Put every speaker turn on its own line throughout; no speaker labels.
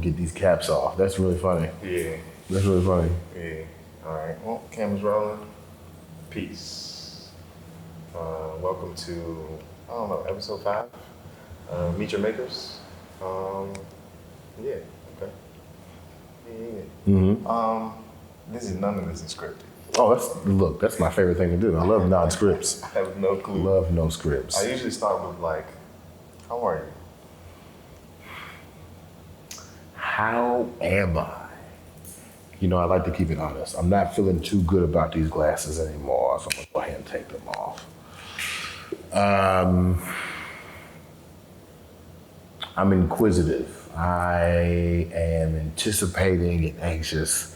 get these caps off. That's really funny.
Yeah.
That's really funny.
Yeah. All right. Well, camera's rolling. Peace. Welcome to, I don't know, episode 5. Meet Your Makers. Yeah. Okay. Yeah. None of this is scripted.
Oh, that's my favorite thing to do. I love non-scripts.
I have no clue.
Love no scripts.
I usually start with like, how are you?
How am I? You know, I like to keep it honest. I'm not feeling too good about these glasses anymore, so I'm gonna go ahead and take them off. I'm inquisitive. I am anticipating and anxious.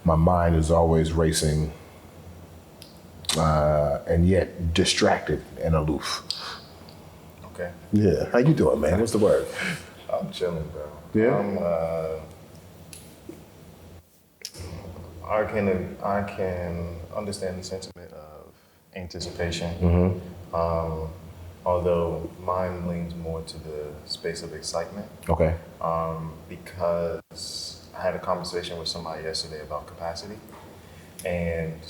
My mind is always racing, and yet distracted and aloof.
Okay.
Yeah, how you doing, man? What's the word?
I'm chilling, bro.
Yeah.
I can understand the sentiment of anticipation. Although mine leans more to the space of excitement.
Okay.
Because I had a conversation with somebody yesterday about capacity and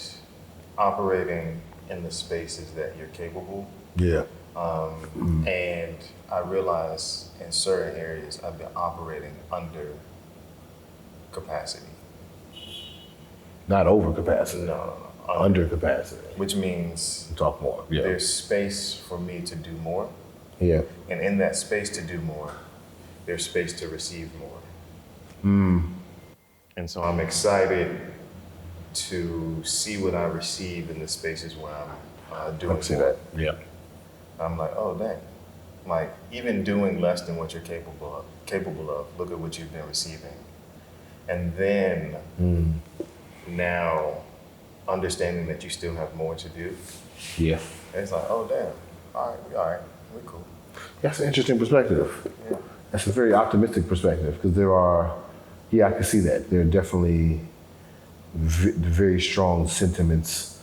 operating in the spaces that you're capable.
Yeah.
And I realized in certain areas I've been operating under capacity.
Not over capacity.
No.
Under capacity.
Which means
Talk more. Yeah.
there's space for me to do more.
Yeah.
And in that space to do more, there's space to receive more. And so I'm excited to see what I receive in the spaces where I'm doing
I see
more.
that. Yeah.
I'm like, oh dang. Like even doing less than what you're capable of, look at what you've been receiving. And then now understanding that you still have more to do.
Yeah.
It's like, oh damn. All right, we're cool.
That's an interesting perspective.
Yeah.
That's a very optimistic perspective because I can see that. There are definitely very strong sentiments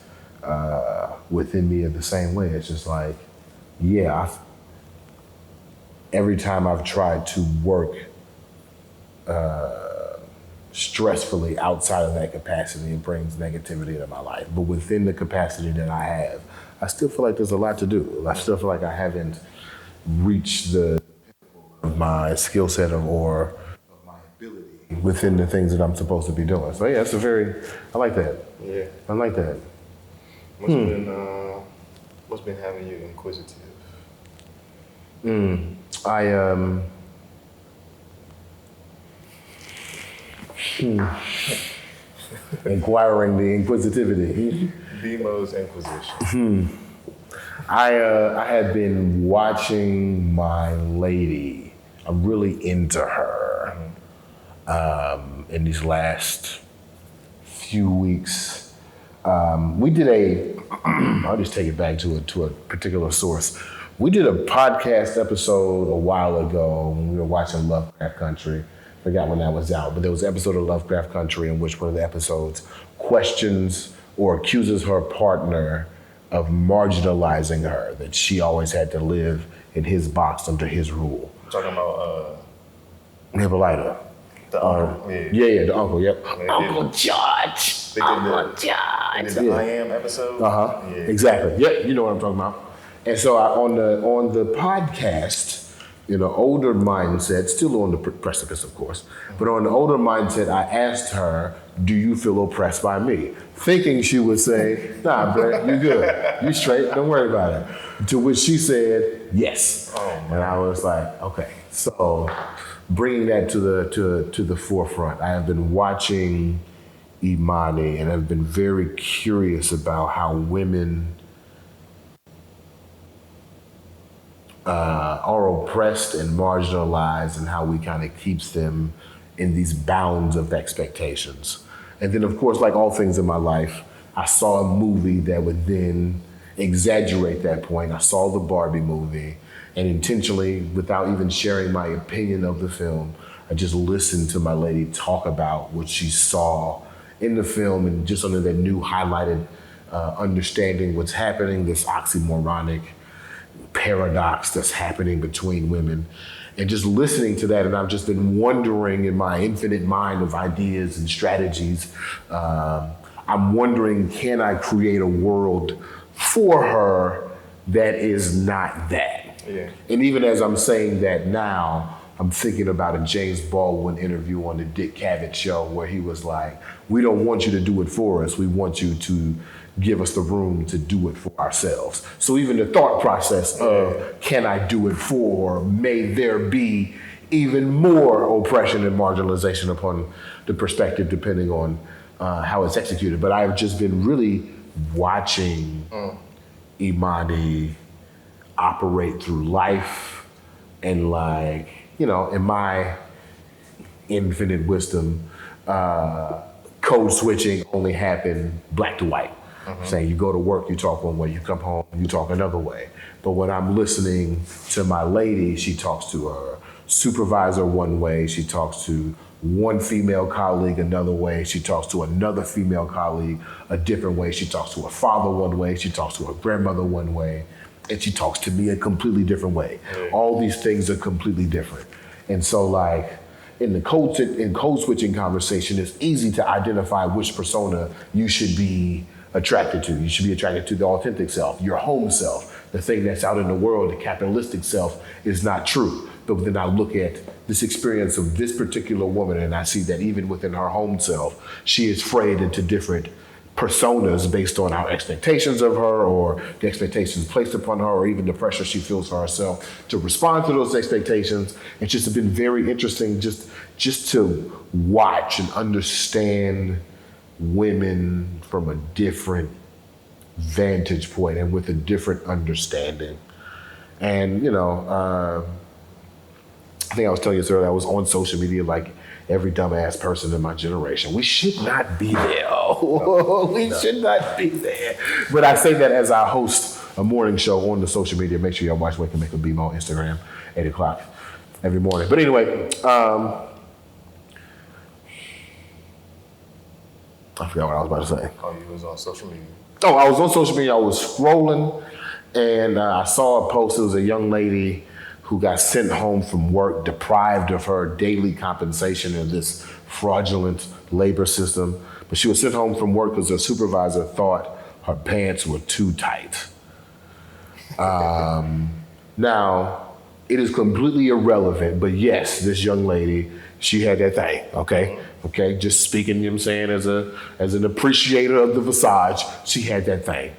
within me of the same way. It's just like, every time I've tried to work stressfully outside of that capacity, it brings negativity into my life. But within the capacity that I have, I still feel like there's a lot to do. I still feel like I haven't reached the pinnacle of my skill set or of my ability within the things that I'm supposed to be doing. So yeah, I like that.
Yeah.
I like that.
What's been having you inquisitive?
Inquiring the inquisitivity.
Bemo's Inquisition.
I had been watching my lady. I'm really into her in these last few weeks. We did I'll just take it back to a particular source. We did a podcast episode a while ago when we were watching Lovecraft Country. Forgot when that was out, but there was an episode of Lovecraft Country in which one of the episodes questions or accuses her partner of marginalizing her, that she always had to live in his box under his rule.
Talking about
Hippolyta.
the uncle.
Yeah, the uncle, yep.
Uncle
George.
They did the I Am episode.
Uh-huh,
Yeah.
exactly. Yeah, you know what I'm talking about. And so on the podcast, older mindset, still on the precipice, of course, but on the older mindset, I asked her, do you feel oppressed by me? Thinking she would say, nah, Brett, you good. You straight, don't worry about it. To which she said, yes.
Oh,
and I was like, okay. So bringing that to the forefront, I have been watching Imani and have been very curious about how women are oppressed and marginalized and how we kind of keeps them in these bounds of expectations. And then, of course, like all things in my life, I saw a movie that would then exaggerate that point. I saw the Barbie movie, and intentionally, without even sharing my opinion of the film, I just listened to my lady talk about what she saw in the film and just under that new highlighted understanding what's happening, this oxymoronic paradox that's happening between women. And just listening to that, and I've just been wondering in my infinite mind of ideas and strategies, I'm wondering, can I create a world for her that is not that?
Yeah.
And even as I'm saying that now, I'm thinking about a James Baldwin interview on the Dick Cavett show where he was like, we don't want you to do it for us. We want you to give us the room to do it for ourselves. So even the thought process of, can I do it for, may there be even more oppression and marginalization upon the perspective depending on how it's executed. But I've just been really watching Imani operate through life and like, you know, in my infinite wisdom, code switching only happened black to white. Saying you go to work, you talk one way, you come home, you talk another way. But when I'm listening to my lady, she talks to her supervisor one way, she talks to one female colleague another way, she talks to another female colleague a different way, she talks to her father one way, she talks to her grandmother one way, and she talks to me a completely different way. All these things are completely different. And so like, in the code switching conversation, it's easy to identify which persona you should be attracted to. You should be attracted to the authentic self, your home self. The thing that's out in the world, the capitalistic self, is not true. But then I look at this experience of this particular woman and I see that even within her home self, she is frayed into different personas based on our expectations of her or the expectations placed upon her or even the pressure she feels for herself to respond to those expectations. It's just been very interesting just to watch and understand women from a different vantage point and with a different understanding. And, you know, I think I was telling you this earlier, I was on social media like every dumbass person in my generation. We should not be there. We should not be there. But I say that as I host a morning show on the social media. Make sure y'all watch Wake and Make a Bemo on Instagram, 8 o'clock every morning. But anyway, I forgot what I was about to say.
Oh, you was on social media.
Oh, I was on social media. I was scrolling, and I saw a post. It was a young lady who got sent home from work, deprived of her daily compensation in this fraudulent labor system. But she was sent home from work because her supervisor thought her pants were too tight. Now, it is completely irrelevant, but yes, this young lady, she had that thing, okay? Okay, just speaking, you know what I'm saying, as an appreciator of the visage, she had that thing.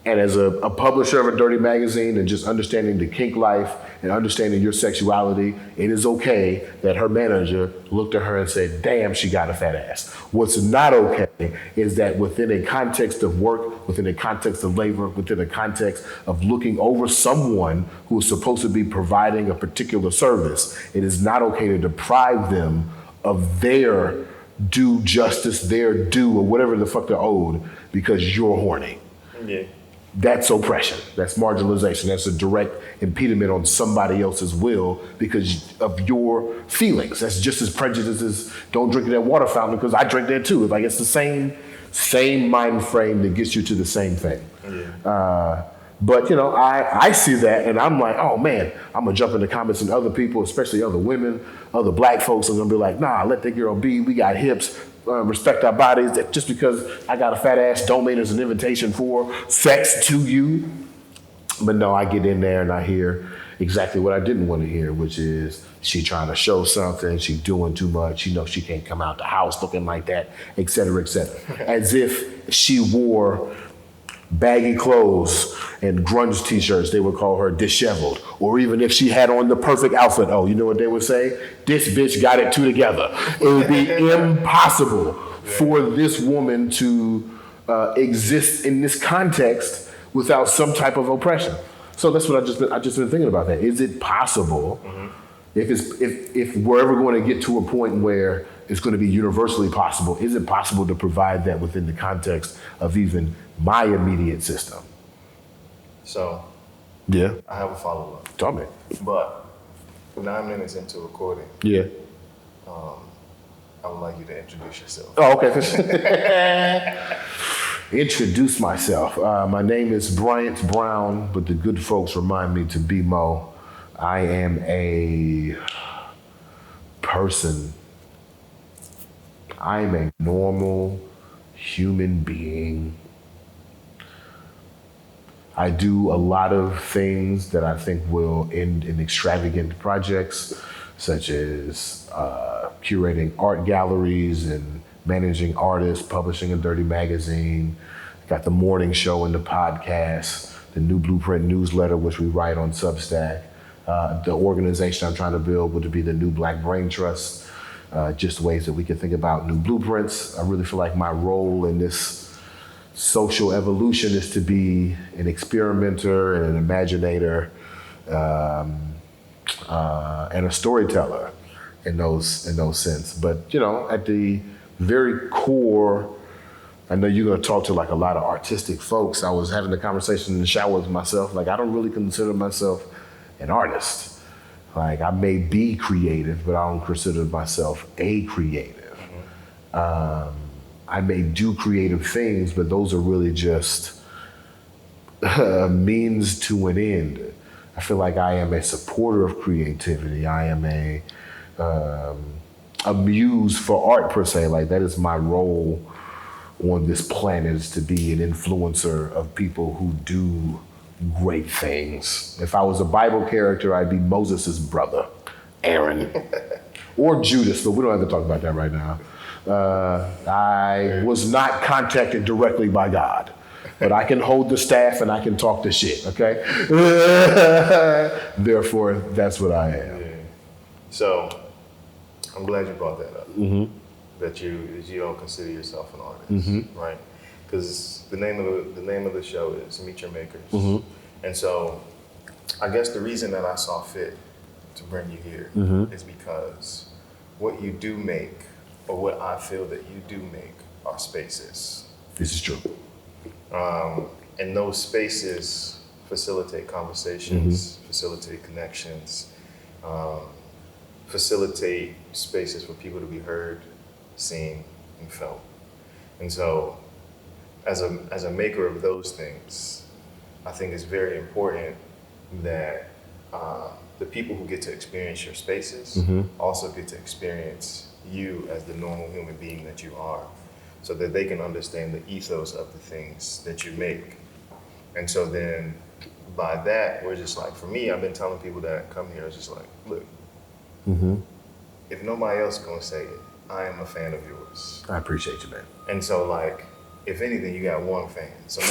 And as a publisher of a dirty magazine and just understanding the kink life and understanding your sexuality, it is okay that her manager looked at her and said, damn, she got a fat ass. What's not okay is that within a context of work, within a context of labor, within a context of looking over someone who is supposed to be providing a particular service, it is not okay to deprive them of their due justice, their due, or whatever the fuck they're owed because you're horny.
Yeah.
That's oppression. That's marginalization. That's a direct impediment on somebody else's will because of your feelings. That's just as prejudice as don't drink that water fountain because I drink that too. Like it's the same mind frame that gets you to the same thing. Yeah. But you know, I see that and I'm like, oh man, I'm gonna jump in the comments and other people, especially other women, other black folks, are gonna be like, nah, let that girl be. We got hips. Respect our bodies. That just because I got a fat ass don't mean it's an invitation for sex to you. But no, I get in there and I hear exactly what I didn't want to hear, which is she trying to show something, she doing too much, you know, she can't come out the house looking like that, et cetera, et cetera. As if she wore baggy clothes and grunge t-shirts, they would call her disheveled. Or even if she had on the perfect outfit, oh, you know what they would say? This bitch got it two together. It would be impossible for this woman to exist in this context without some type of oppression. So that's what I just been thinking about that. Is it possible, if we're ever going to get to a point where it's going to be universally possible, is it possible to provide that within the context of even my immediate system?
So,
yeah,
I have a follow-up.
tell me.
But 9 minutes into recording,
Yeah.
I would like you to introduce yourself.
Oh, okay. introduce myself. My name is Bryant Brown, but the good folks remind me to Bemo. I am a person. I am a normal human being. I do a lot of things that I think will end in extravagant projects, such as curating art galleries and managing artists, publishing a dirty magazine. Got the morning show and the podcast, the New Blueprint newsletter, which we write on Substack. The organization I'm trying to build would be the New Black Brain Trust, just ways that we can think about new blueprints. I really feel like my role in this social evolution is to be an experimenter and an imaginator and a storyteller in those sense. But at the very core, I know you're gonna talk to like a lot of artistic folks. I was having a conversation in the shower with myself. Like, I don't really consider myself an artist. Like, I may be creative, but I don't consider myself a creative. I may do creative things, but those are really just a means to an end. I feel like I am a supporter of creativity. I am a muse for art per se. Like, that is my role on this planet, is to be an influencer of people who do great things. If I was a Bible character, I'd be Moses' brother, Aaron, or Judas, but we don't have to talk about that right now. I was not contacted directly by God, but I can hold the staff and I can talk the shit, okay? Therefore, that's what I am.
Yeah. So, I'm glad you brought that up. Mm-hmm. That you don't consider yourself an artist, mm-hmm. right? Because the name of the show is Meet Your Makers, mm-hmm. and so I guess the reason that I saw fit to bring you here mm-hmm. is because what you do make, or what I feel that you do make, are spaces.
This is true.
And those spaces facilitate conversations,
mm-hmm.
facilitate connections, facilitate spaces for people to be heard, seen, and felt. And so, as a maker of those things, I think it's very important that the people who get to experience your spaces mm-hmm. also get to experience you as the normal human being that you are, so that they can understand the ethos of the things that you make. And so then, by that, we're just like, for me, I've been telling people that come here, it's just like, look, mm-hmm. if nobody else is gonna say it, I am a fan of yours.
I appreciate you, man.
And so, like, if anything, you got one fan. So,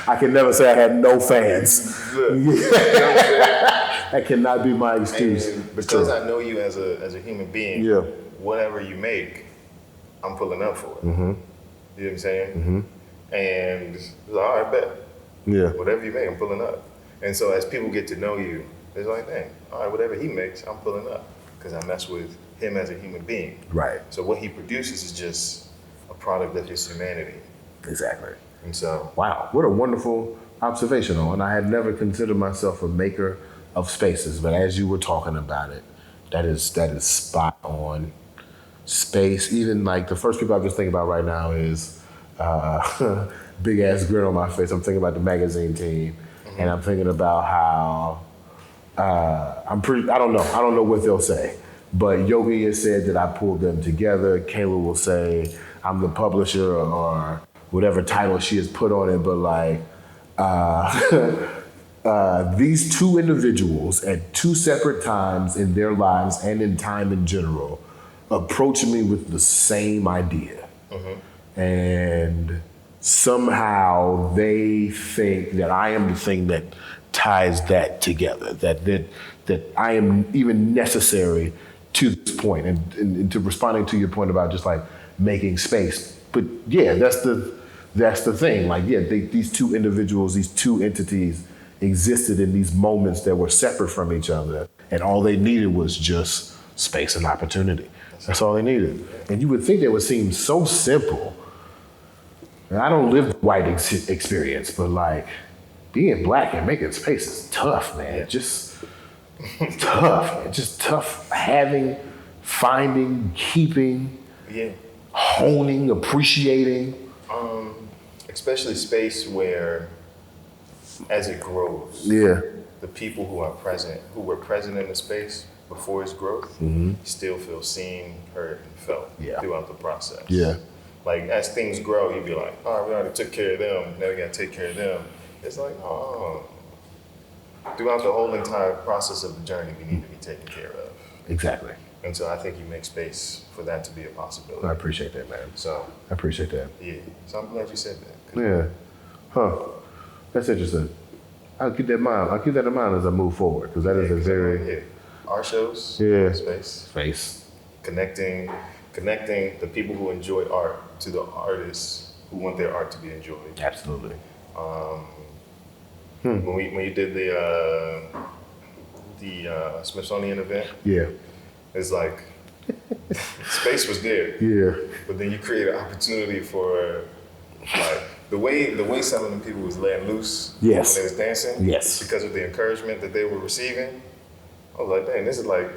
I can never say I had no fans. That cannot be my excuse.
And because I know you as a human being,
yeah.
Whatever you make, I'm pulling up for it. Mm-hmm. You know what I'm saying? Mm-hmm. And it's like, all right, bet.
Yeah.
Whatever you make, I'm pulling up. And so as people get to know you, it's like, dang, all right, whatever he makes, I'm pulling up, because I mess with him as a human being.
Right.
So what he produces is just a product of his humanity.
Exactly.
And so.
Wow, what a wonderful observation, Owen. I had never considered myself a maker of spaces, but as you were talking about it, that is spot on. Space, even like the first people I'm just thinking about right now is big ass grin on my face. I'm thinking about the magazine team, mm-hmm. and I'm thinking about how I don't know what they'll say, but Yogi has said that I pulled them together. Kayla will say I'm the publisher or whatever title she has put on it, but like these two individuals at two separate times in their lives and in time in general approach me with the same idea. Mm-hmm. And somehow they think that I am the thing that ties that together, that I am even necessary to this point. And to responding to your point about just like making space. But yeah, that's the thing. Like, yeah, these two individuals, these two entities existed in these moments that were separate from each other. And all they needed was just space and opportunity. That's all they needed. And you would think that would seem so simple. And I don't live the white experience, but like being black and making space is tough, man. Just tough, man. Just tough having, finding, keeping, honing, appreciating?
Especially space where, as it grows,
Yeah.
the people who were present in the space before its growth, still feel seen, heard, and felt throughout the process.
Yeah.
Like as things grow, you'd be like, oh, we already took care of them. Now we gotta take care of them. It's like, oh, throughout the whole entire process of the journey, we need to be taken care of.
Exactly.
And so I think you make space for that to be a possibility.
I appreciate that, man.
So
I appreciate that.
yeah, so I'm glad you said that.
Yeah. Huh. That's interesting. I'll keep that in mind. I'll keep that in mind as I move forward, because that is a very
art shows,
space.
Connecting the people who enjoy art to the artists who want their art to be enjoyed.
Absolutely.
When you did the Smithsonian event, it's like space was there.
Yeah.
But then you create an opportunity for like the way some of the people was letting loose when they was dancing.
Yes.
Because of the encouragement that they were receiving. I was like, dang, this is like,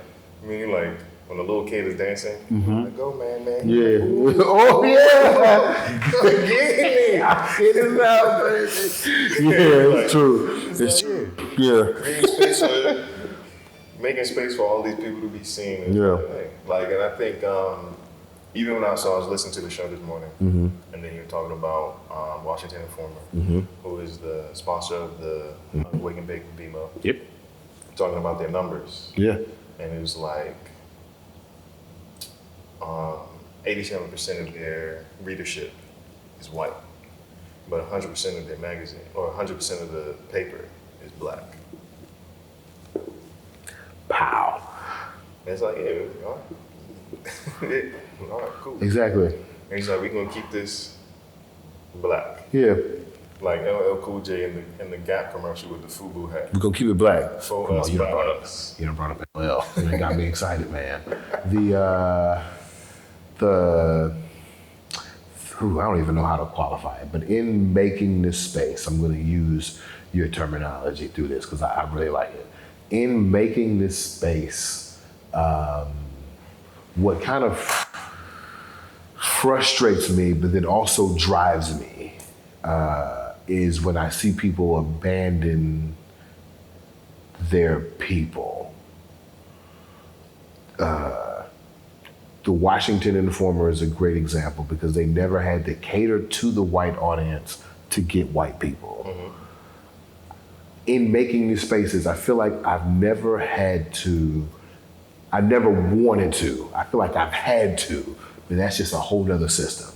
I mean, like when the little kid is dancing, like, go man.
Yeah. Oh yeah. Get it out, baby. Yeah, it's true. It's true. Yeah.
Making space for all these people to be seen. And and I think even when I was listening to the show this morning, and then you're talking about Washington Informer, who is the sponsor of the Wake and Bake Bemo.
Yep.
Talking about their numbers.
Yeah.
And it was like 87% of their readership is white, but 100% of their magazine, or 100% of the paper is black.
Pow.
And it's like, yeah, all right, cool.
Exactly.
And he's like, we're gonna keep this black.
Yeah.
Like LL Cool J in the Gap commercial with the FUBU hat.
We're gonna keep it black.
For
Come
us,
on, you
by
done
us.
brought up LL. That got me excited, man. I don't even know how to qualify it, but in making this space, I'm gonna use your terminology through this because I really like it. In making this space, what kind of frustrates me, but then also drives me, is when I see people abandon their people. The Washington Informer is a great example because they never had to cater to the white audience to get white people. In making these spaces, I feel like I've never had to, I never wanted to. I feel like I've had to, but that's just a whole nother system.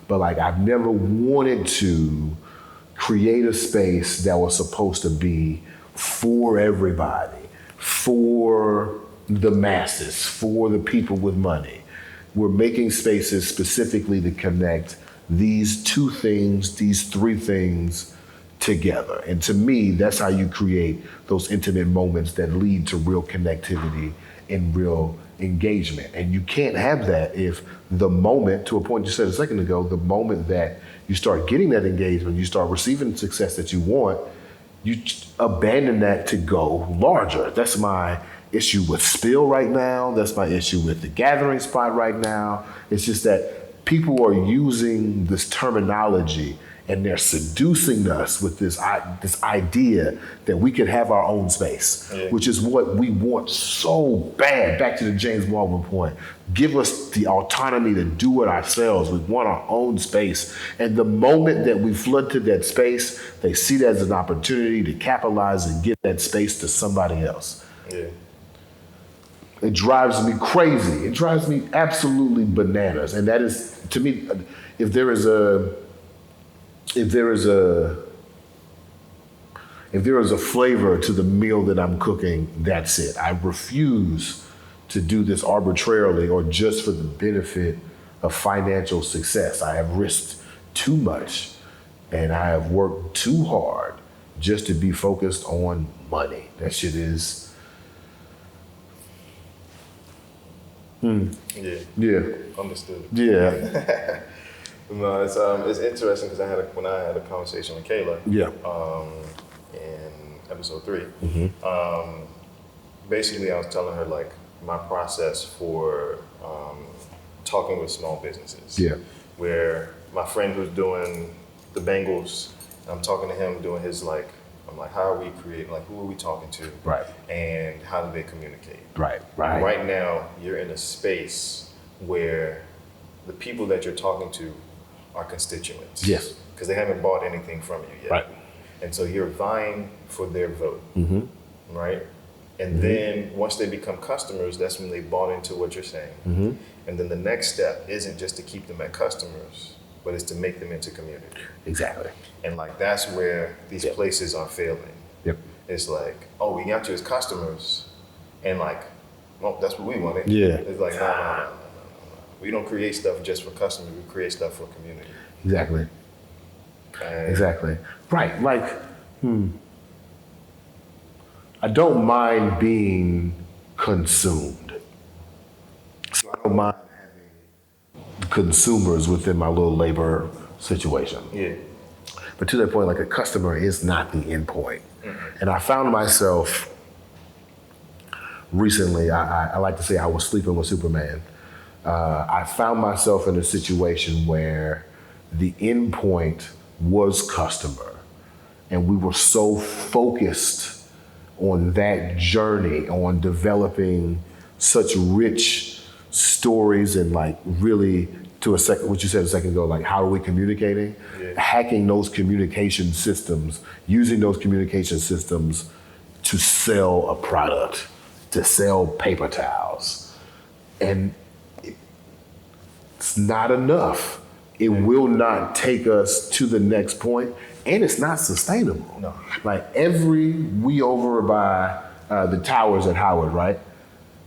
But like I've never wanted to create a space that was supposed to be for everybody, for the masses, for the people with money. We're making spaces specifically to connect these two things, these three things together. And to me, that's how you create those intimate moments that lead to real connectivity and real engagement. And you can't have that if the moment, to a point you said a second ago, the moment that you start getting that engagement, you start receiving the success that you want, you abandon that to go larger. That's my issue with Spill right now. That's my issue with the Gathering Spot right now. It's just that people are using this terminology and they're seducing us with this idea that we could have our own space, which is what we want so bad. Back to the James Baldwin point. Give us the autonomy to do it ourselves. We want our own space. And the moment that we flood to that space, they see that as an opportunity to capitalize and get that space to somebody else.
Yeah.
It drives me crazy. It drives me absolutely bananas. And that is, to me, if there is a flavor to the meal that I'm cooking, that's it. I refuse to do this arbitrarily or just for the benefit of financial success. I have risked too much and I have worked too hard just to be focused on money. That shit is. Yeah.
Understood.
Yeah.
No, it's interesting because when I had a conversation with Kayla. In episode 3. Basically, I was telling her like my process for talking with small businesses.
Yeah.
Where my friend who's doing the Bengals, I'm talking to him doing his like, I'm like, how are we creating, like, who are we talking to?
Right.
And how do they communicate?
Right.
Right now, you're in a space where the people that you're talking to are constituents.
Yes.
Because they haven't bought anything from you yet.
Right.
And so you're vying for their vote.
Mm-hmm.
Right? And then once they become customers, that's when they bought into what you're saying.
Mm-hmm.
And then the next step isn't just to keep them as customers, but it's to make them into community.
Exactly.
And like that's where these places are failing.
Yep.
It's like, oh, we got you as customers, and like, well, that's what we wanted.
Yeah.
It's like, no. We don't create stuff just for customers. We create stuff for community.
Exactly.
And
Exactly. Right. Like, I don't mind being consumed. So I don't mind having consumers within my little labor situation.
Yeah.
But to that point, like a customer is not the end point. And I found myself recently, I like to say I was sleeping with Superman. I found myself in a situation where the end point was customer. And we were so focused on that journey, on developing such rich stories and like really to what you said a second ago, like how are we communicating?
Yeah.
Hacking those communication systems, using those communication systems to sell a product, to sell paper towels. And it's not enough. It will not take us to the next point, and it's not sustainable.
No.
Like we over by the towers at Howard, right?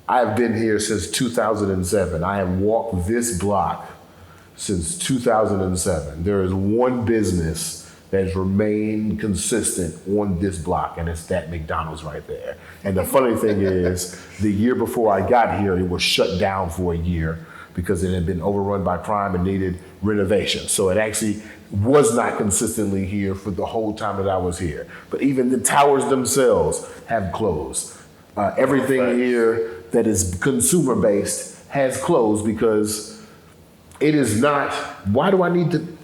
I've been here since 2007. I have walked this block since 2007. There is one business that's remained consistent on this block, and it's that McDonald's right there. And the funny thing is, the year before I got here, it was shut down for a year because it had been overrun by crime and needed renovation. So it actually was not consistently here for the whole time that I was here. But even the towers themselves have closed. Everything here that is consumer-based has closed because it is not, why do I need to,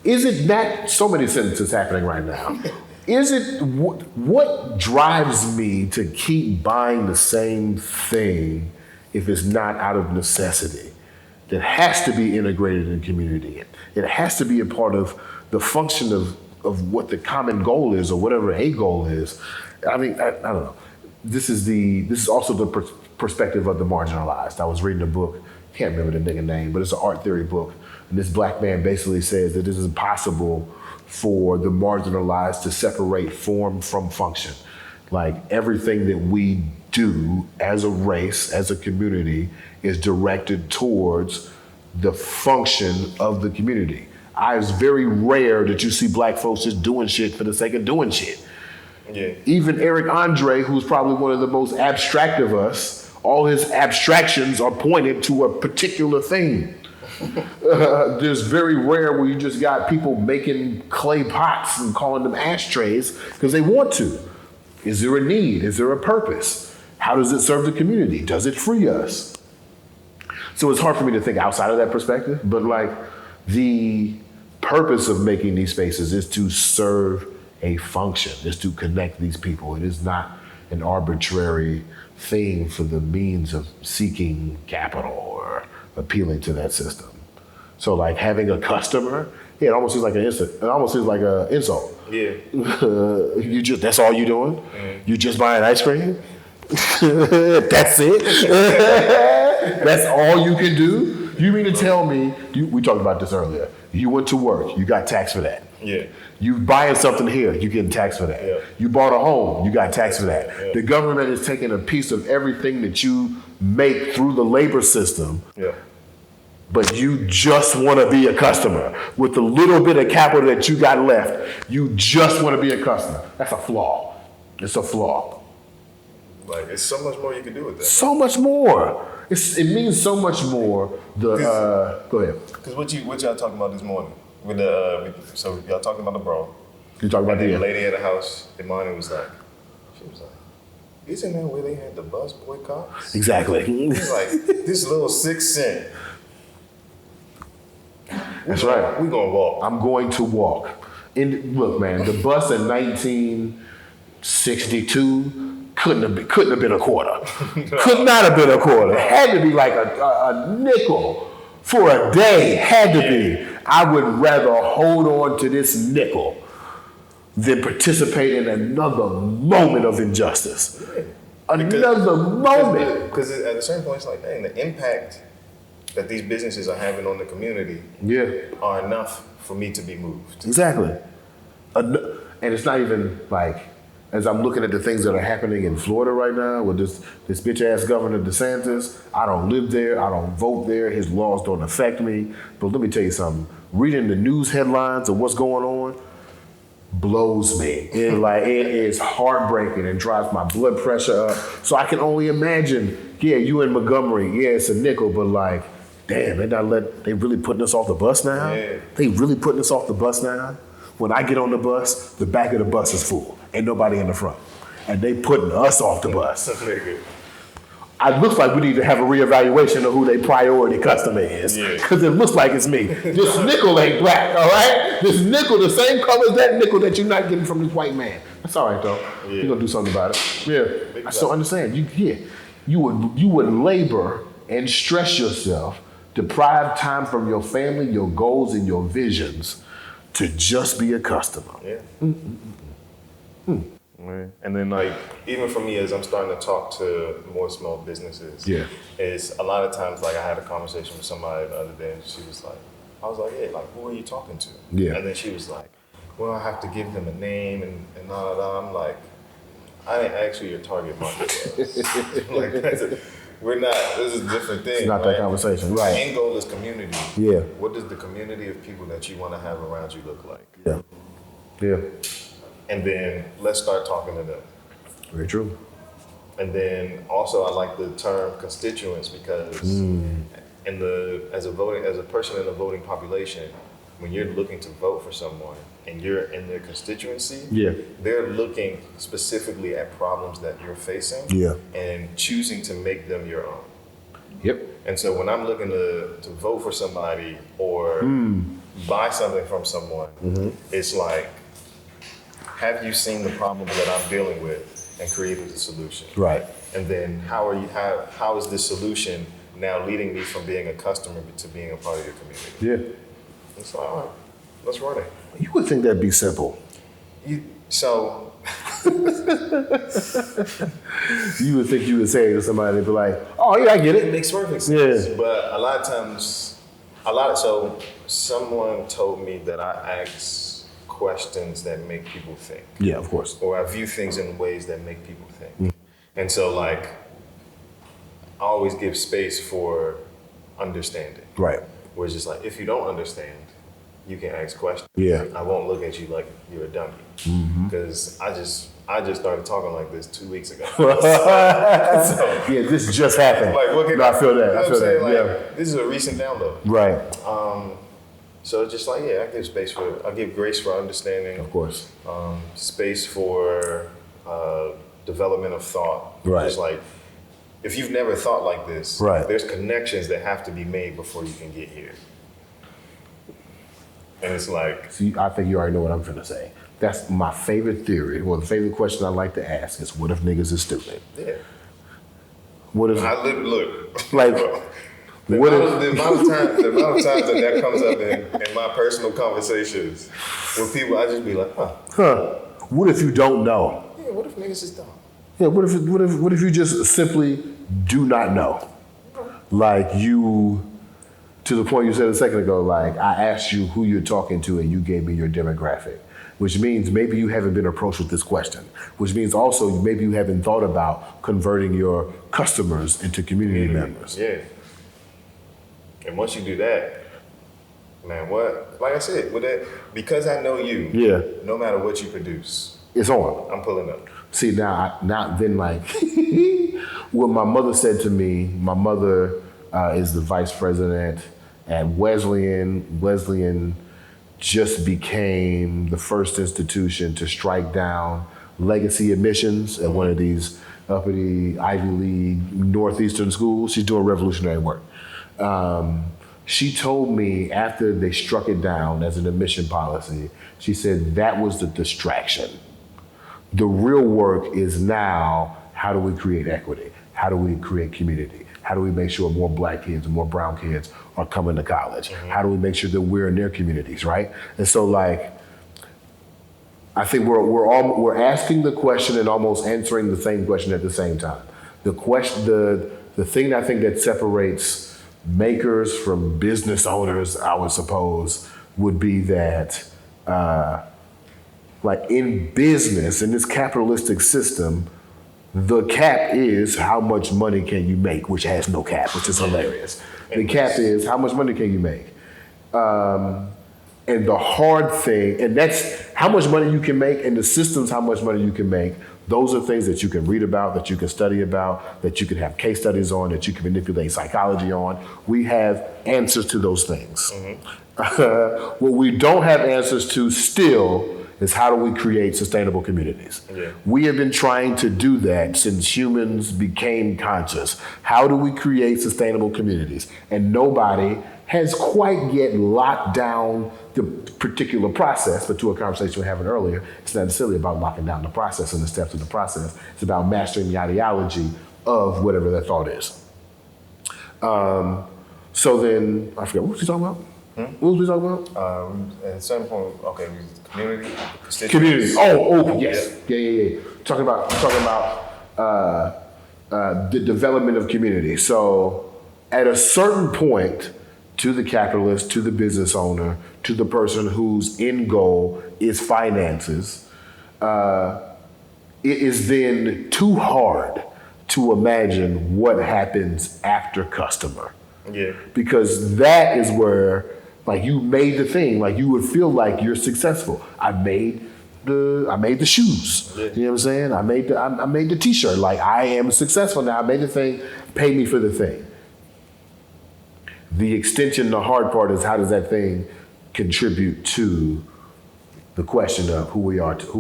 is it that, so many sentences happening right now. Is it, what drives me to keep buying the same thing if it's not out of necessity? That has to be integrated in community. It has to be a part of the function of what the common goal is or whatever a goal is. I mean, I don't know. This is also the perspective of the marginalized. I was reading a book, can't remember the nigga name, but it's an art theory book. And this black man basically says that it is impossible for the marginalized to separate form from function. Like everything that we do as a race, as a community, is directed towards the function of the community. It's very rare that you see black folks just doing shit for the sake of doing shit.
Yeah.
Even Eric Andre, who's probably one of the most abstract of us, all his abstractions are pointed to a particular thing. There's very rare where you just got people making clay pots and calling them ashtrays because they want to. Is there a need? Is there a purpose? How does it serve the community? Does it free us? So it's hard for me to think outside of that perspective, but like the purpose of making these spaces is to serve a function, is to connect these people. It is not an arbitrary thing for the means of seeking capital or appealing to that system. So like having a customer, yeah, it almost seems like an insult. It almost seems like an insult.
Yeah.
That's all you doing? Mm-hmm. You just buying ice cream? That's it? That's all you can do? You mean to tell me, we talked about this earlier, you went to work, you got taxed for that.
Yeah.
You buying something here, you getting taxed for that.
Yeah.
You bought a home, you got taxed for that.
Yeah.
The government is taking a piece of everything that you make through the labor system.
Yeah.
But you just want to be a customer. With the little bit of capital that you got left, you just want to be a customer. That's a flaw. It's a flaw.
Like, it's so much more you can do with that.
So much more. It means so much more. Go ahead.
Because what y'all talking about this morning? So y'all talking about the bro.
You talking about
the
the
lady at the house, Emmanuel was like, isn't that where they had the bus boycotts?
Exactly.
It's like, this little 6 cent.
That's right.
We're going to walk.
I'm going to walk. And look, man, the bus in 1962 couldn't have been a quarter. Could not have been a quarter. It had to be like a nickel for a day. Had to be. I would rather hold on to this nickel than participate in another moment of injustice. Another moment.
Because at a certain point, it's like, dang, the impact that these businesses are having on the community are enough for me to be moved.
Exactly. And it's not even like, as I'm looking at the things that are happening in Florida right now with this bitch ass Governor DeSantis, I don't live there, I don't vote there, his laws don't affect me. But let me tell you something, reading the news headlines of what's going on blows me. It is heartbreaking and drives my blood pressure up. So I can only imagine, you in Montgomery, it's a nickel, but like, damn, they really putting us off the bus now?
Yeah.
They really putting us off the bus now? When I get on the bus, the back of the bus is full. Ain't nobody in the front. And they putting us off the bus. It looks like we need to have a reevaluation of who their priority customer is. Because it looks like it's me. This nickel ain't black, all right? This nickel, the same color as that nickel that you're not getting from this white man. That's all right, though. You're going to do something about it. Yeah. I still understand. You would labor and stress yourself, deprive time from your family, your goals, and your visions to just be a customer.
Yeah. And then, like, even for me, as I'm starting to talk to more small businesses, is a lot of times, like, I had a conversation with somebody the other day, and she was like, I was like, hey, like, who are you talking to?
Yeah.
And then she was like, well, I have to give them a name and all that. I'm like, I didn't ask you your target market was. Like, this is a different thing.
It's not that conversation, right?
The end goal is community.
Yeah.
What does the community of people that you want to have around you look like?
Yeah. Yeah. And
then let's start talking to them.
Very true.
And then also I like the term constituents because as a person in the voting population, when you're looking to vote for someone and you're in their constituency, they're looking specifically at problems that you're facing and choosing to make them your own.
Yep.
And so when I'm looking to vote for somebody or buy something from someone, it's like, have you seen the problem that I'm dealing with and created a solution?
Right.
And then how is this solution now leading me from being a customer to being a part of your community?
Yeah.
It's like, all right, let's run it.
You would think that'd be simple.
You
would think you would say to somebody, they'd be like, oh yeah, I get it.
It makes perfect sense.
Yeah.
But a lot of times, someone told me that I ask questions that make people think.
Yeah, of course.
Or I view things in ways that make people think. And so, like, I always give space for understanding.
Right.
Where it's just like, if you don't understand, you can ask questions.
Yeah.
I won't look at you like you're a dummy. Because I just started talking like this 2 weeks ago.
This just happened.
Like,
I feel that. I feel that.
Like, this is a recent download.
Right.
So it's just like, I give grace for understanding.
Of course.
Space for development of thought.
Right.
Just like, if you've never thought like this,
right,
there's connections that have to be made before you can get here. And it's like...
See, I think you already know what I'm finna say. That's my favorite theory. Well, the favorite question I like to ask is, what if niggas is stupid?
Yeah.
What if...
Look.
Like...
The amount of times that comes up in my personal conversations with people, I just be like,
What if you don't know?
Yeah, what if niggas is dumb?
Yeah, what if you just simply do not know? Like you, to the point you said a second ago, like I asked you who you're talking to and you gave me your demographic, which means maybe you haven't been approached with this question, which means also maybe you haven't thought about converting your customers into community members.
Yeah. And once you do that, man, like I said, with that, because I know you, no matter what you produce,
it's on.
I'm pulling up.
See, now then, like, what my mother said to me, my mother is the vice president at Wesleyan. Wesleyan just became the first institution to strike down legacy admissions at one of these uppity Ivy League Northeastern schools. She's doing revolutionary work. She told me after they struck it down as an admission policy, she said that was the distraction. The real work is now, how do we create equity? How do we create community? How do we make sure more Black kids and more brown kids are coming to college? How do we make sure that we're in their communities, right? And so like, I think we're asking the question and almost answering the same question at the same time. The thing I think that separates makers from business owners, I would suppose, would be that like in business, in this capitalistic system, the cap is how much money can you make, which has no cap, which is hilarious. The cap is how much money can you make. And the hard thing, and that's how much money you can make, and the system's how much money you can make. Those are things that you can read about, that you can study about, that you can have case studies on, that you can manipulate psychology on. We have answers to those things. What we don't have answers to still is how do we create sustainable communities? Yeah. We have been trying to do that since humans became conscious. How do we create sustainable communities? And nobody has quite yet locked down the particular process, but to a conversation we were having earlier, it's not necessarily about locking down the process and the steps of the process. It's about mastering the ideology of whatever that thought is. So then, I forgot, what was we talking about? What was we talking about?
At some point, okay, community.
Community. Oh, yes. Yeah. Talking about the development of community. So at a certain point, to the capitalist, to the business owner, to the person whose end goal is finances, it is then too hard to imagine what happens after customer. Yeah. Because that is where, like, you made the thing, like you would feel like you're successful. I made the shoes. Yeah. You know what I'm saying? I made the t-shirt. Like, I am successful now. I made the thing, pay me for the thing. The extension, the hard part is how does that thing contribute to the question of who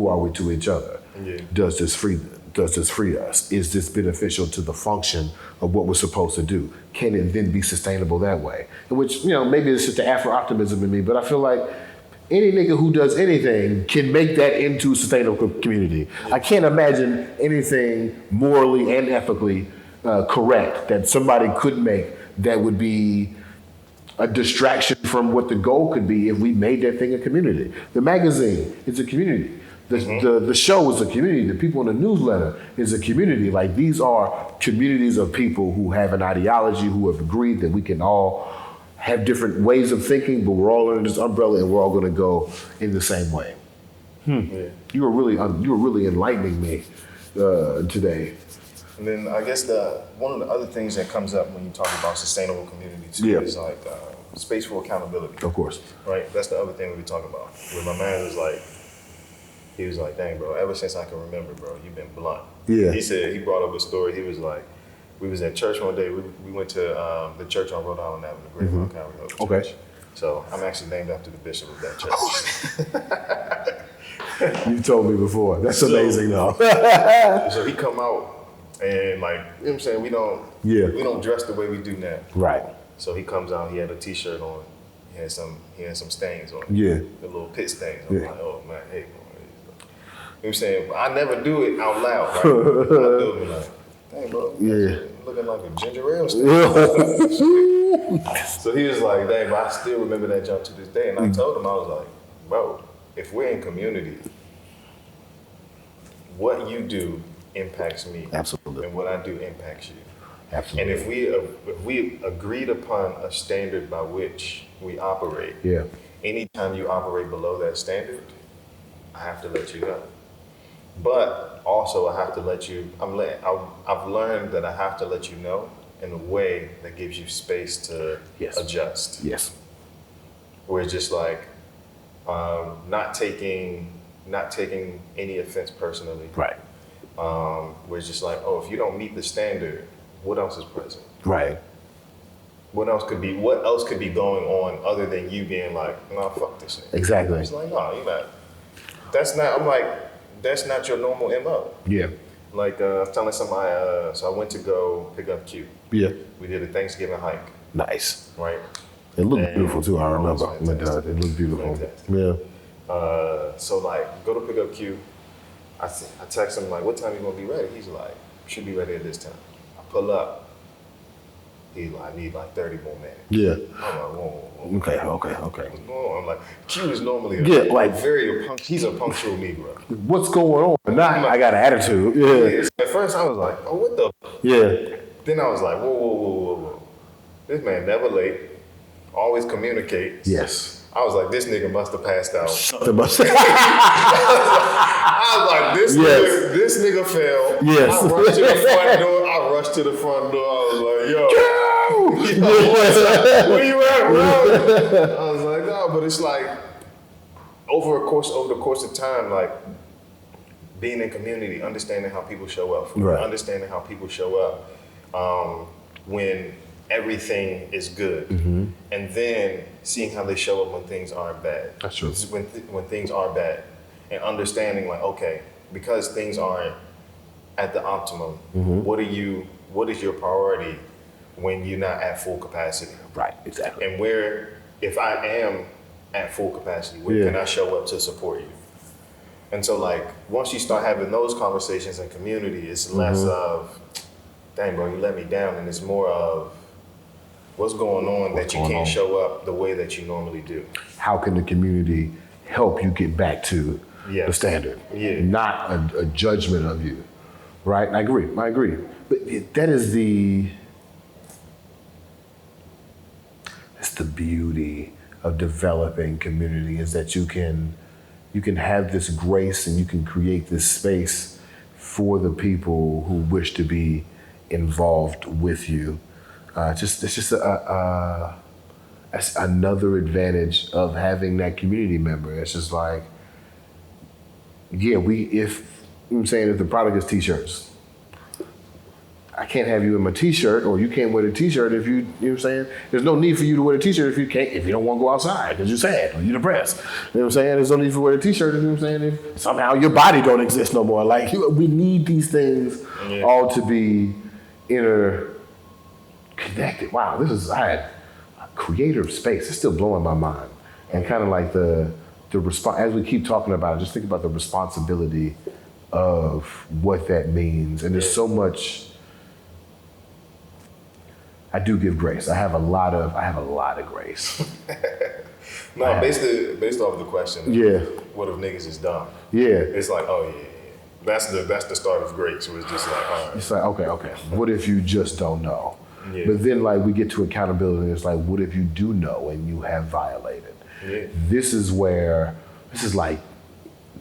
are we to each other? Yeah. Does this free us? Is this beneficial to the function of what we're supposed to do? Can it then be sustainable that way? Which, maybe it's just the Afro-optimism in me, but I feel like any nigga who does anything can make that into a sustainable community. Yeah. I can't imagine anything morally and ethically correct that somebody could make that would be a distraction from what the goal could be if we made that thing a community. The magazine is a community. The show is a community. The people in the newsletter is a community. Like, these are communities of people who have an ideology, who have agreed that we can all have different ways of thinking, but we're all under this umbrella and we're all going to go in the same way. Yeah. You were really enlightening me today.
And then I guess one of the other things that comes up when you talk about sustainable community too is like space for accountability.
Of course.
Right? That's the other thing we talk about. Where my man was like, he was like, dang, bro, ever since I can remember, bro, you've been blunt. Yeah. He brought up a story. He was like, we was at church one day. We went to the church on Rhode Island Avenue, Greenville County. Okay. So I'm actually named after the bishop of that church.
You told me before. That's amazing, though.
So he come out. And like, you know what I'm saying, we don't dress the way we do now. Right. So he comes out, he had a t-shirt on, he had some stains on. Yeah. The little pit stains. I'm like, oh man, hey. You know what I'm saying? I never do it out loud, right? I do it like, dang bro, looking like a ginger ale stain. So he was like, dang, but I still remember that jump to this day. And I told him, I was like, bro, if we're in community, what you do impacts me. Absolutely. And what I do impacts you. Absolutely. And if we agreed upon a standard by which we operate, anytime you operate below that standard, I have to let you know. But also I have to let you, I've learned that I have to let you know in a way that gives you space to adjust. Yes. Where it's just like, not taking any offense personally. Right. Where it's just like, oh, if you don't meet the standard, what else is present? Right. What else could be going on other than you being like, no, fuck this shit. Exactly. It's like, no, you're not. That's not. I'm like, that's not your normal MO.
Yeah.
Like I was telling somebody, so I went to go pick up Q.
Yeah.
We did a Thanksgiving hike,
Nice.
right?
It looked
And
beautiful too. I remember.
it was fantastic.
It looked beautiful.
Fantastic.
Yeah.
So like, go to pick up Q. I text him like, what time you gonna be ready? He's like, should be ready at this time. I pull up. He's like, I need like 30 more minutes.
Yeah.
I'm like, whoa.
Okay.
What's going on? I'm like, Q is normally he's a punctual Negro.
What's going on? Now I got an attitude. Yeah.
At first I was like, oh, what the?
Yeah.
Then I was like, whoa. This man never late, always communicates.
Yes.
I was like, this nigga must have passed out.
Something must.
I was like, this nigga fell.
Yes.
I rushed to the front door. I was like, yo, where you at, bro? I was like, no, but it's like over the course of time, like being in community, understanding how people show up,
right.
Understanding how people show up when everything is good, and then seeing how they show up when things aren't bad.
That's true.
When things are bad, and understanding like, okay, because things aren't at the optimum, what is your priority when you're not at full capacity?
Right, exactly.
And if I am at full capacity, where can I show up to support you? And so like, once you start having those conversations in community, it's less of, dang bro, you let me down, and it's more of, what's going on that you can't show up the way that you normally do? How
can the community help you get back to the standard?
Yeah.
Not a judgment of you, right? I agree. But that is that's the beauty of developing community, is that you can have this grace and you can create this space for the people who wish to be involved with you. It's just that's another advantage of having that community member. It's just like, if the product is t-shirts, I can't have you in my t-shirt, or you can't wear the t-shirt if you know what I'm saying? There's no need for you to wear the t-shirt if you don't want to go outside because you're sad or you're depressed. You know what I'm saying? There's no need for you to wear the t-shirt, you know what I'm saying? If somehow your body don't exist no more. Like, we need these things all to be interconnected. Wow, I had a creative space. It's still blowing my mind. And kind of like the response, as we keep talking about it, just think about the responsibility of what that means. And there's so much. I do give grace. I have a lot of grace.
No, based off the question.
Yeah.
What if niggas is dumb?
Yeah.
It's like, oh yeah. That's the start of grace. So it's just like, all right.
It's like, okay. What if you just don't know?
Yeah.
But then like we get to accountability, and it's like, what if you do know and you have violated?
Yeah.
This is like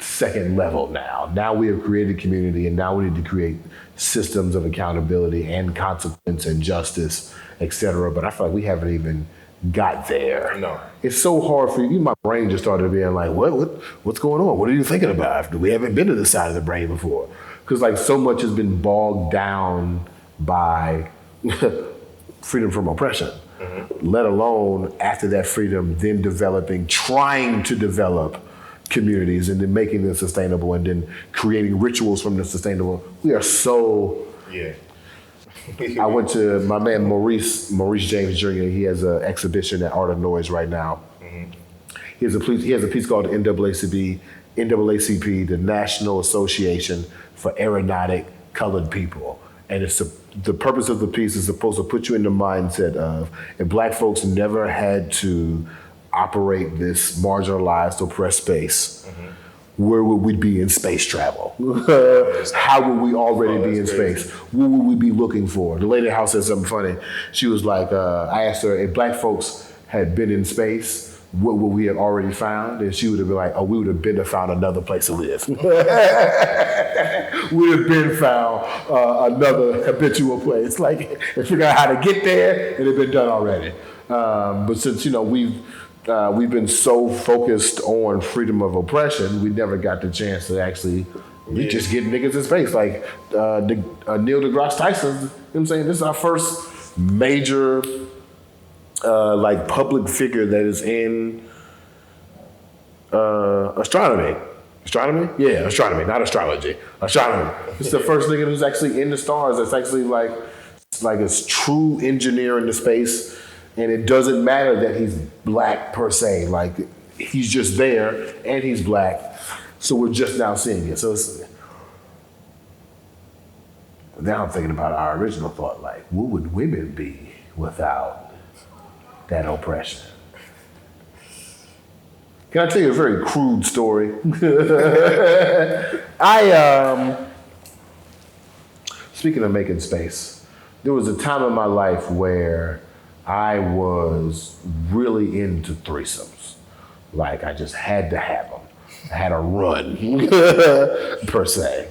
second level now. Now we have created community, and now we need to create systems of accountability and consequence and justice, et cetera. But I feel like we haven't even got there.
No.
It's so hard for you. My brain just started being like, what's going on? What are you thinking about? We haven't been to this side of the brain before. Because like so much has been bogged down by freedom from oppression, let alone after that freedom, then trying to develop communities and then making them sustainable and then creating rituals from the sustainable. We are so...
Yeah.
I went to my man Maurice James Jr. He has an exhibition at Art of Noise right now. He has a piece called NAACP, the National Association for Aeronautic Colored People. And the purpose of the piece is supposed to put you in the mindset of, if black folks never had to operate this marginalized, oppressed space, where would we be in space travel? How would we already be in space? What would we be looking for? The lady at the house said something funny. She was like, I asked her, if black folks had been in space, what would we have already found? And she would have been like, we would have been to found another place to live. We would have been found another habitual place. Like, and figure out how to get there, it had been done already. But since, we've been so focused on freedom of oppression, we never got the chance to actually just get niggas in space. Like Neil deGrasse Tyson, you know what I'm saying? This is our first major public figure that is in astronomy. Astronomy? Yeah, astronomy, not astrology. Astronomy. It's the first nigga who's actually in the stars. That's actually like a true engineer in the space. And it doesn't matter that he's black per se. Like, he's just there and he's black. So we're just now seeing it. So now I'm thinking about our original thought, like, what would women be without that oppression? Can I tell you a very crude story? Speaking of making space, there was a time in my life where I was really into threesomes. Like, I just had to have them. I had a run, per se.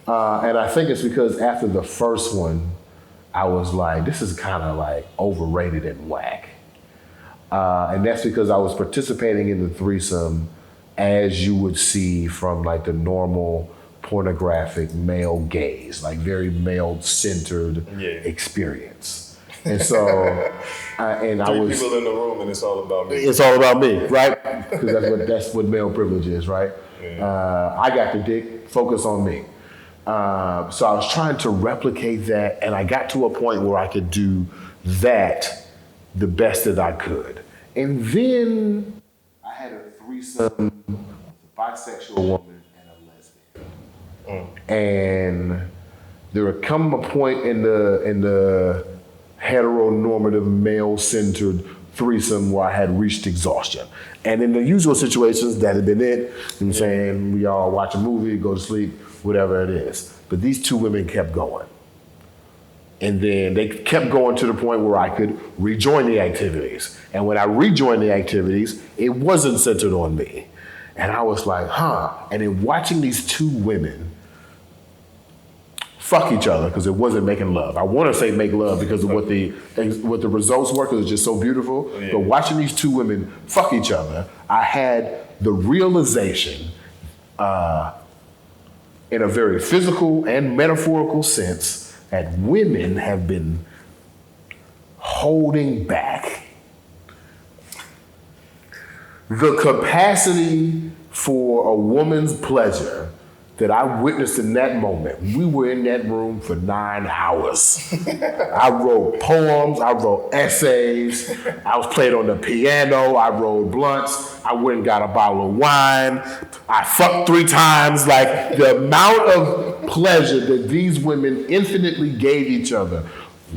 And I think it's because after the first one, I was like, this is kind of like overrated and whack. And that's because I was participating in the threesome as you would see from like the normal pornographic male gaze, like very male-centered experience. And so, I was—
people in the room and it's all about me.
It's all about me, right? Because that's what male privilege is, right? Yeah. I got the dick, focus on me. So I was trying to replicate that, and I got to a point where I could do that the best that I could. And then I had a threesome with a bisexual woman and a lesbian. And there would come a point in the heteronormative male-centered threesome where I had reached exhaustion. And in the usual situations, that had been it. You know what I'm saying? We all watch a movie, go to sleep, whatever it is. But these two women kept going. And then they kept going to the point where I could rejoin the activities. And when I rejoined the activities, it wasn't centered on me. And I was like, And then watching these two women fuck each other, because it wasn't making love. I want to say make love because of what the results were, because it's just so beautiful. Yeah. But watching these two women fuck each other, I had the realization, in a very physical and metaphorical sense, that women have been holding back the capacity for a woman's pleasure that I witnessed in that moment. We were in that room for 9 hours. I wrote poems, I wrote essays, I was playing on the piano, I rolled blunts, I went and got a bottle of wine, I fucked 3 times. Like, the amount of pleasure that these women infinitely gave each other,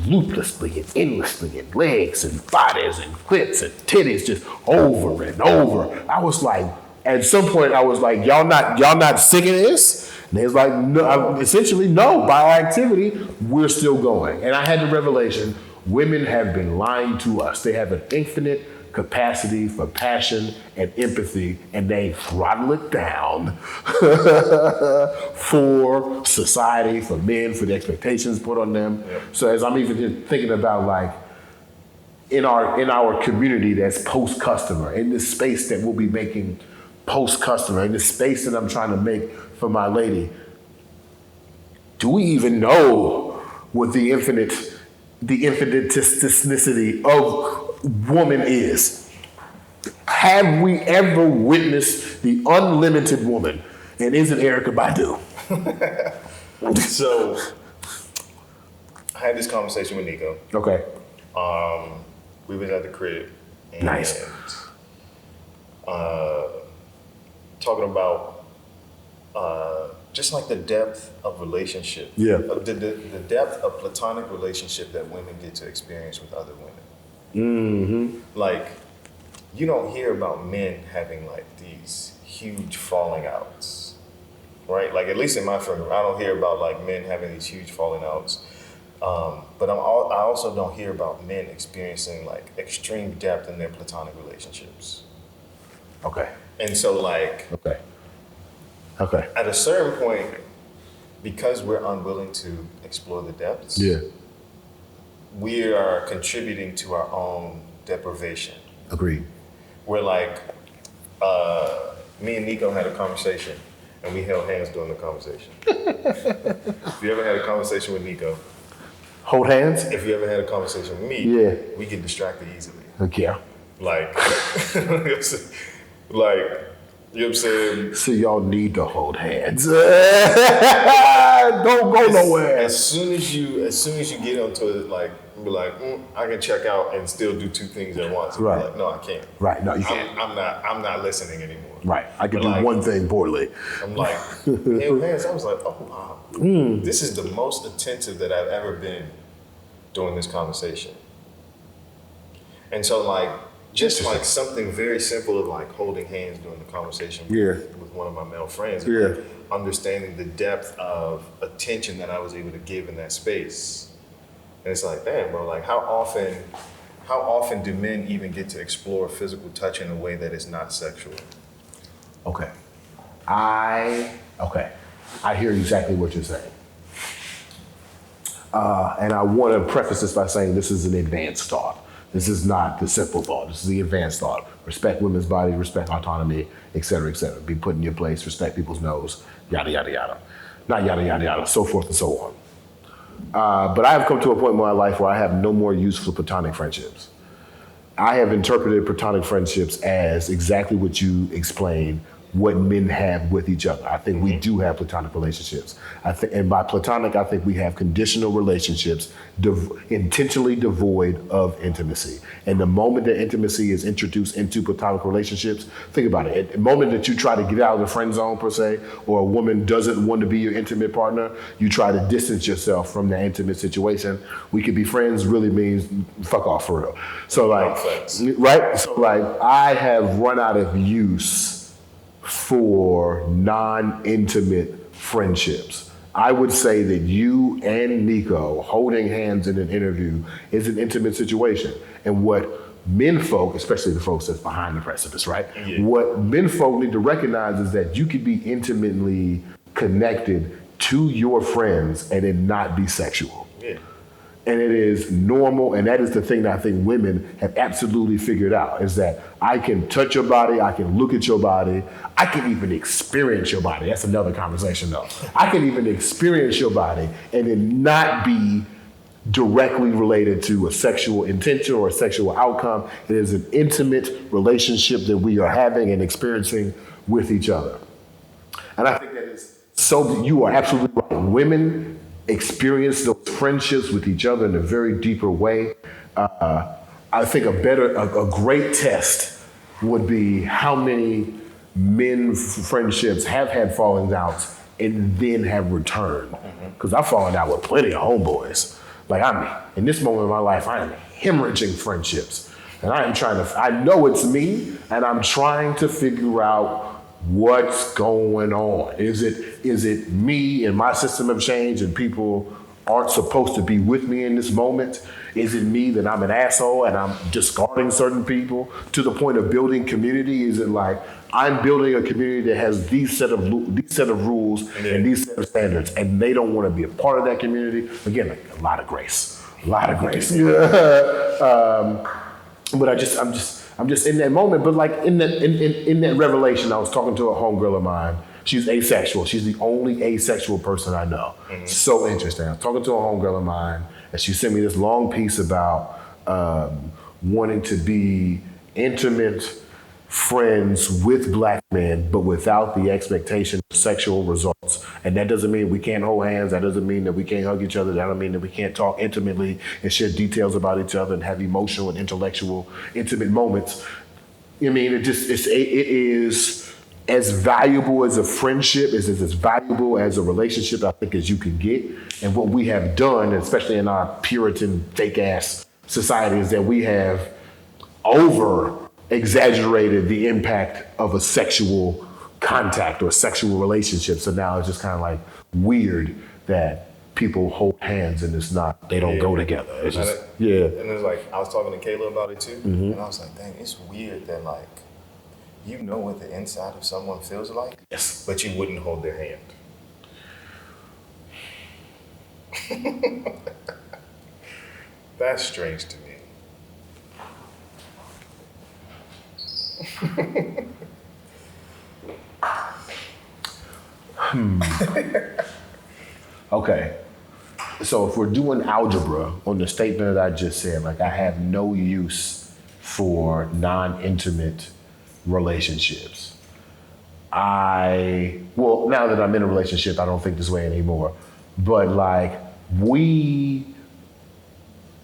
looplessly and endlessly, and legs and bodies and clits and titties, just over and over. I was like, at some point, I was like, y'all not sick of this? And they was like, no, essentially, no, by our activity, we're still going. And I had the revelation, women have been lying to us. They have an infinite capacity for passion and empathy, and they throttle it down for society, for men, for the expectations put on them. Yep. So as I'm even thinking about, like, in our community that's post-customer, in this space that we'll be making post-customer, in the space that I'm trying to make for my lady, do we even know what the infiniteticity of woman is? Have we ever witnessed the unlimited woman? And is it Erykah Badu?
So, I had this conversation with Nico.
Okay.
We was at the crib. And
nice.
Talking about just like the depth of relationship.
Yeah.
The depth of platonic relationship that women get to experience with other women.
Mm-hmm.
Like, you don't hear about men having like these huge falling outs, right? Like, at least in my friend group, I don't hear about like men having these huge falling outs. But I also don't hear about men experiencing like extreme depth in their platonic relationships.
Okay.
And so, like,
okay.
At a certain point, because we're unwilling to explore the depths, we are contributing to our own deprivation.
Agreed.
We're like, me and Nico had a conversation, and we held hands during the conversation. If you ever had a conversation with Nico,
hold hands?
If you ever had a conversation with me, we get distracted easily.
Okay.
Like, like, You know what I'm saying?
So y'all need to hold hands. Don't go nowhere.
As soon as you get onto it, like be like, I can check out and still do two things at once. And
Right.
Be like, no, I can't.
Right. No, you can't.
I'm not listening anymore.
Right. I can
But
do
like,
one thing poorly.
I'm like, hell hands. I was like, oh wow, this is the most attentive that I've ever been during this conversation. And so like, just like something very simple of like holding hands during the conversation with one of my male friends. And like understanding the depth of attention that I was able to give in that space. And it's like, damn, bro, like how often do men even get to explore physical touch in a way that is not sexual?
Okay. I hear exactly what you're saying. And I want to preface this by saying this is an advanced thought. This is not the simple thought. This is the advanced thought. Respect women's bodies, respect autonomy, et cetera, et cetera. Be put in your place, respect people's nose, yada, yada, yada. Not yada, yada, yada, so forth and so on. But I have come to a point in my life where I have no more use for platonic friendships. I have interpreted platonic friendships as exactly what you explained, what men have with each other. I think we do have platonic relationships. And by platonic, I think we have conditional relationships intentionally devoid of intimacy. And the moment that intimacy is introduced into platonic relationships, think about it. At the moment that you try to get out of the friend zone per se, or a woman doesn't want to be your intimate partner, you try to distance yourself from that intimate situation. We could be friends really means fuck off for real. So like, right? So like, I have run out of use for non-intimate friendships. I would say that you and Nico holding hands in an interview is an intimate situation. And what men folk, especially the folks that's behind the precipice, right? Yeah. What men folk need to recognize is that you could be intimately connected to your friends and it not be sexual. Yeah. And it is normal, and that is the thing that I think women have absolutely figured out, is that I can touch your body, I can look at your body, I can even experience your body. That's another conversation though. I can even experience your body and it not be directly related to a sexual intention or a sexual outcome. It is an intimate relationship that we are having and experiencing with each other. And I think that is so, you are absolutely right. Women experience those friendships with each other in a very deeper way. I think a great test would be how many men friendships have had fallings outs and then have returned. Because I've fallen out with plenty of homeboys. Like in this moment in my life, I am hemorrhaging friendships. And I know it's me, and I'm trying to figure out what's going on. Is it me and my system of change and people aren't supposed to be with me in this moment? Is it me that I'm an asshole and I'm discarding certain people to the point of building community? Is it like I'm building a community that has these set of rules and these set of standards, and they don't want to be a part of that community? Again, like, a lot of grace. But I'm just in that moment. But like in that revelation, I was talking to a homegirl of mine. She's asexual. She's the only asexual person I know. So interesting. I was talking to a homegirl of mine, and she sent me this long piece about wanting to be intimate friends with black men, but without the expectation of sexual results. And that doesn't mean we can't hold hands. That doesn't mean that we can't hug each other. That doesn't mean that we can't talk intimately and share details about each other and have emotional and intellectual, intimate moments. I mean, it is as valuable as a friendship, is as valuable as a relationship, I think, as you can get. And what we have done, especially in our Puritan, fake-ass society, is that we have over-exaggerated the impact of a sexual contact or sexual relationship. So now it's just kind of like weird that people hold hands and they don't go together. It's just,
And it's like, I was talking to Kayla about it too, and I was like, dang, it's weird that like, you know what the inside of someone feels like,
yes,
but you wouldn't hold their hand. That's strange to me.
Okay. So if we're doing algebra on the statement that I just said, like I have no use for non-intimate relationships. well, now that I'm in a relationship, I don't think this way anymore. But like,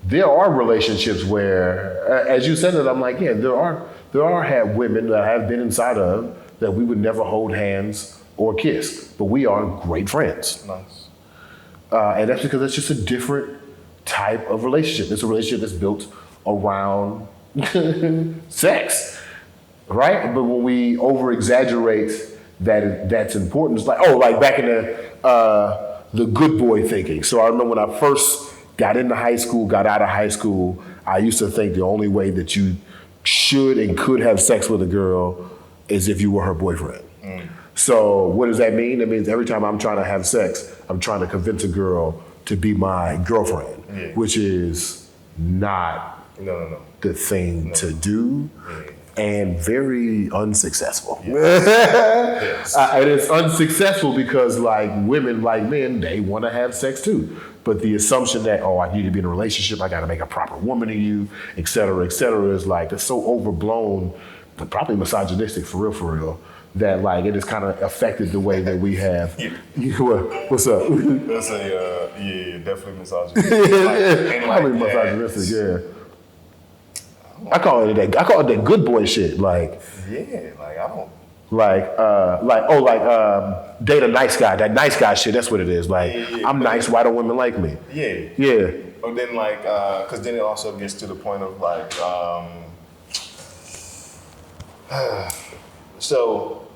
there are relationships where, as you said it, I'm like, yeah, there are have women that I have been inside of that we would never hold hands or kiss, but we are great friends.
Nice.
And that's because it's just a different type of relationship. It's a relationship that's built around sex, right? But when we over exaggerate that's important, it's like, oh, like back in the good boy thinking. So I remember when I first got into high school, got out of high school, I used to think the only way that you should and could have sex with a girl is if you were her boyfriend. So what does that mean? It means every time I'm trying to have sex, I'm trying to convince a girl to be my girlfriend, which is not the thing to do, and very unsuccessful. Yes. And it's unsuccessful because like women, like men, they want to have sex too. But the assumption that, oh, I need to be in a relationship, I got to make a proper woman of you, et cetera, is like, it's so overblown, but probably misogynistic for real, that like it has kind of affected the way that we have. What's up?
That's definitely misogynistic.
Probably misogynistic, yeah. I call it that good boy shit, like.
Yeah, like I don't.
Date a nice guy. That nice guy shit, that's what it is. Like, I'm nice, why don't women like me?
Yeah.
Yeah.
But then like, cause then it also gets to the point of like, so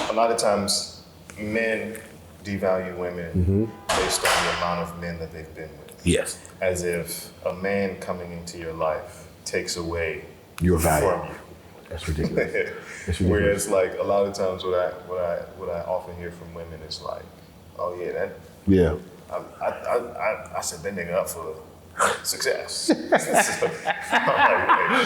a lot of times men devalue women based on the amount of men that they've been with.
Yes.
As if a man coming into your life takes away
your value
from you.
That's ridiculous.
Whereas like a lot of times what I often hear from women is like, oh yeah, I set that nigga up for success.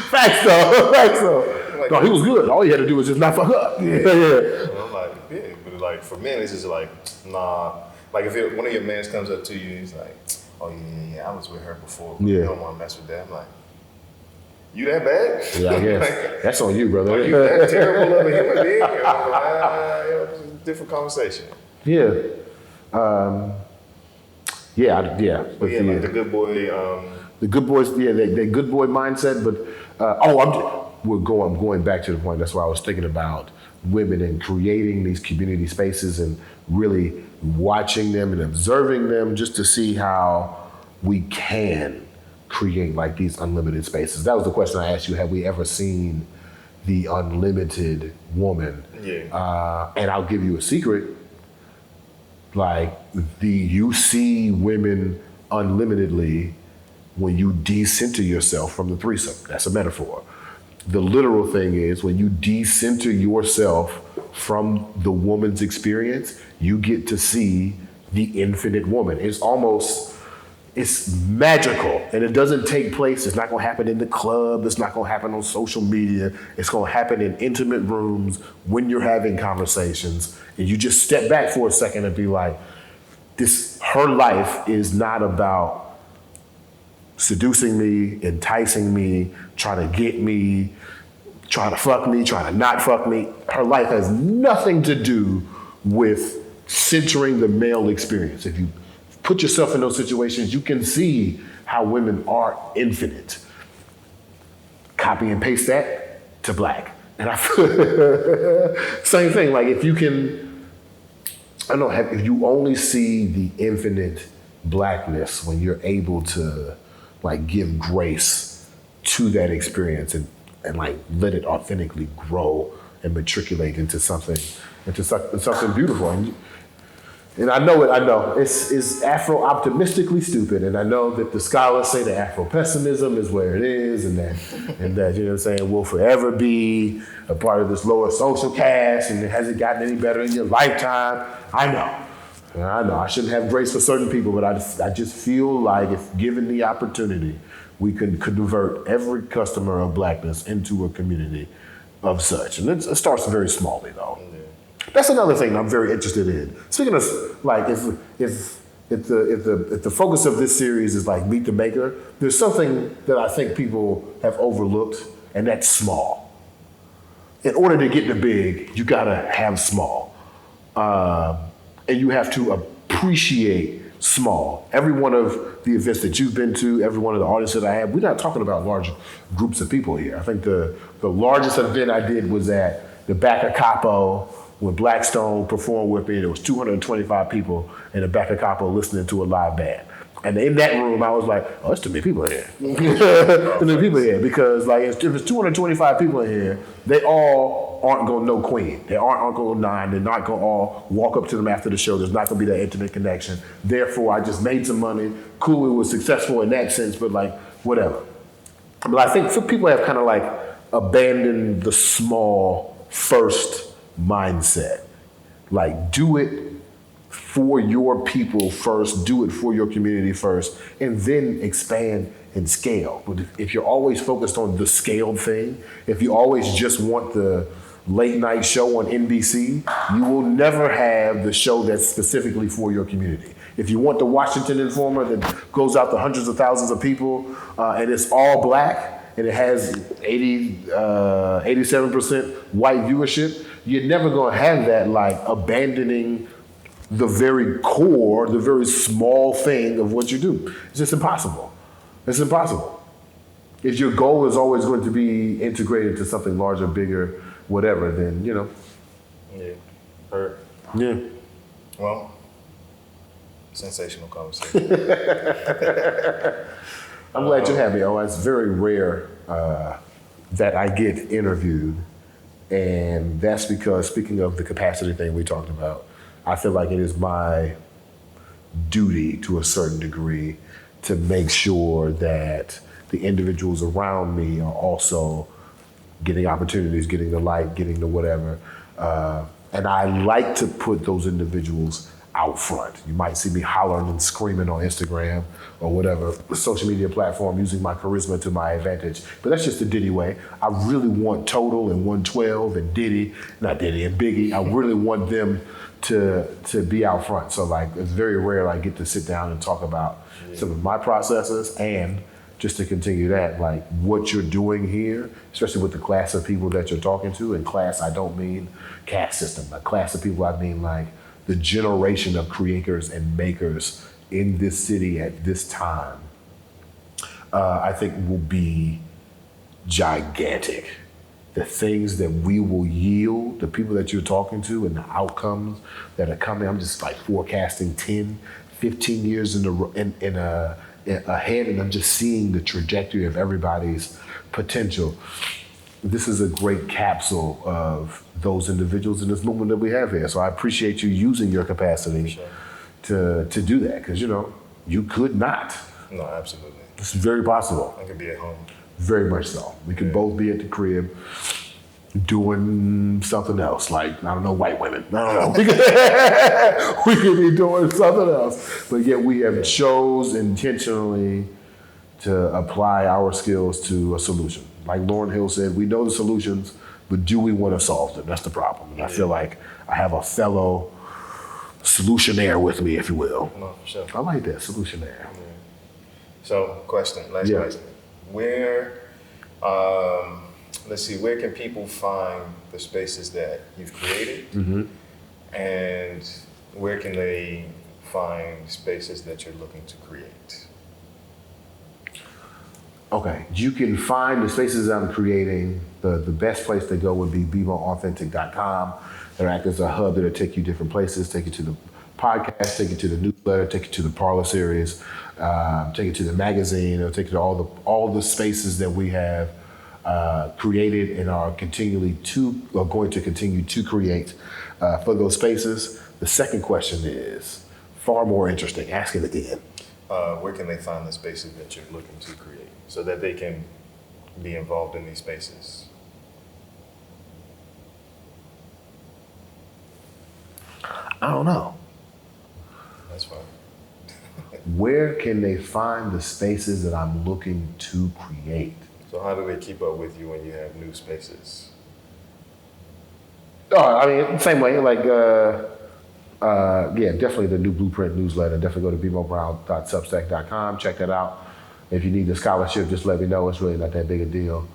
Facts though. Like, no, he was good. All he had to do was just not fuck up. Yeah.
And I'm like, yeah, but like for men it's just like, nah. Like if one of your mans comes up to you, he's like, oh yeah, I was with her before, but you don't want to mess with that. I'm like, you that bad?
Yeah, I guess. That's on you, brother.
Are you that terrible of a human being? It's a different conversation.
Yeah.
But yeah, like the good boy.
The good boys, the good boy mindset. But I'm going back to the point. That's why I was thinking about women and creating these community spaces and really watching them and observing them just to see how we can create like these unlimited spaces. That was the question I asked you. Have we ever seen the unlimited woman?
Yeah.
And I'll give you a secret. Like you see women unlimitedly when you decenter yourself from the threesome. That's a metaphor. The literal thing is when you decenter yourself from the woman's experience, you get to see the infinite woman. It's magical, and it doesn't take place. It's not gonna happen in the club. It's not gonna happen on social media. It's gonna happen in intimate rooms when you're having conversations, and you just step back for a second and be like, her life is not about seducing me, enticing me, trying to get me, trying to fuck me, trying to not fuck me. Her life has nothing to do with centering the male experience. If you put yourself in those situations, you can see how women are infinite. Copy and paste that to black. And same thing, like if you can, if you only see the infinite blackness when you're able to like give grace to that experience and like let it authentically grow and matriculate into something beautiful. And I know it's Afro-optimistically stupid, and I know that the scholars say that Afro-pessimism is where it is, and that you know what I'm saying, will forever be a part of this lower social caste, and it hasn't gotten any better in your lifetime. I know. I shouldn't have grace for certain people, but I just feel like if given the opportunity, we could convert every customer of blackness into a community of such. And it starts very smallly, though. That's another thing I'm very interested in. Speaking of, like, if the focus of this series is like meet the maker, there's something that I think people have overlooked, and that's small. in order to get the big, you gotta have small. And you have to appreciate small. Every one of the events that you've been to, every one of the artists that I have, we're not talking about large groups of people here. I think the largest event I did was at the back of Capo when Blackstone performed with me. There was 225 people in the back of Capo listening to a live band. And in that room, I was like, oh, there's too many people in here. Too many people here. Because like, if it's 225 people in here, they all aren't gonna know Queen. They aren't gonna know Nine. They're not gonna all walk up to them after the show. There's not gonna be that intimate connection. Therefore, I just made some money. Cool, it was successful in that sense, but like, whatever. But I think some people have kind of like abandoned the small first mindset. Like, do it for your people first, do it for your community first, and then expand and scale. But if you're always focused on the scale thing, if you always just want the late night show on NBC, you will never have the show that's specifically for your community. If you want the Washington Informer that goes out to hundreds of thousands of people and it's all black and it has 87% white viewership, you're never gonna have that like abandoning the very core, the very small thing of what you do. It's just impossible. It's impossible. If your goal is always going to be integrated to something larger, bigger, whatever, then, you know.
Yeah, heard.
Yeah.
Well, sensational conversation.
I'm glad you have me. Oh, it's very rare that I get interviewed. And that's because, speaking of the capacity thing we talked about, I feel like it is my duty to a certain degree to make sure that the individuals around me are also getting opportunities, getting the light, getting the whatever. And I like to put those individuals out front. You might see me hollering and screaming on Instagram or whatever social media platform, using my charisma to my advantage. But that's just the Diddy way. I really want Total and 112 and Diddy, not Diddy, and Biggie. I really want them to be out front. So like, it's very rare I get to sit down and talk about some of my processes, and just to continue that, like what you're doing here, especially with the class of people that you're talking to. And class, I don't mean caste system. Like class of people, I mean like the generation of creators and makers in this city at this time, I think will be gigantic. The things that we will yield, the people that you're talking to, and the outcomes that are coming. I'm just like forecasting 10, 15 years ahead, and I'm just seeing the trajectory of everybody's potential. This is a great capsule of those individuals in this movement that we have here. So I appreciate you using your capacity to do that, because you know, you could not.
No, absolutely.
It's very possible.
I could be at home.
Very much so. We could both be at the crib doing something else, like, I don't know, white women. I don't know. We could be doing something else. But yet we have chose intentionally to apply our skills to a solution. Like Lauryn Hill said, we know the solutions, but do we want to solve them? That's the problem. And I feel like I have a fellow solutionaire with me, if you will.
No, for sure.
I like that, solutionaire.
Yeah. So, question, last question. Where, let's see, where can people find the spaces that you've created?
Mm-hmm.
And where can they find spaces that you're looking to create?
Okay, you can find the spaces I'm creating. The best place to go would be BemoAuthentic.com. They're acting as a hub that'll take you different places, take you to the podcast, take you to the newsletter, take you to the Parler series, take you to the magazine, it'll take you to all the spaces that we have created and are going to continue to create for those spaces. The second question is far more interesting. Ask it again.
Where can they find the spaces that you're looking to create so that they can be involved in these spaces?
I don't know.
That's fine.
Where can they find the spaces that I'm looking to create?
So how do they keep up with you when you have new spaces?
Oh, I mean, same way, like, definitely the new Blueprint newsletter. Definitely go to bmobrown.substack.com, check that out. If you need the scholarship, just let me know. It's really not that big a deal.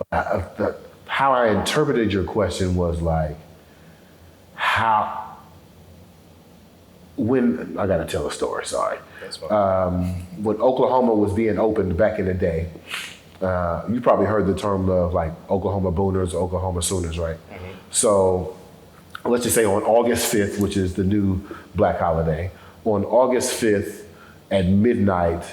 But how I interpreted your question was like, when I gotta tell a story, sorry.
That's fine.
When Oklahoma was being opened back in the day, you probably heard the term of like Oklahoma Booners, Oklahoma Sooners, right? Mm-hmm. So let's just say on August 5th, which is the new Black holiday, on August 5th at midnight,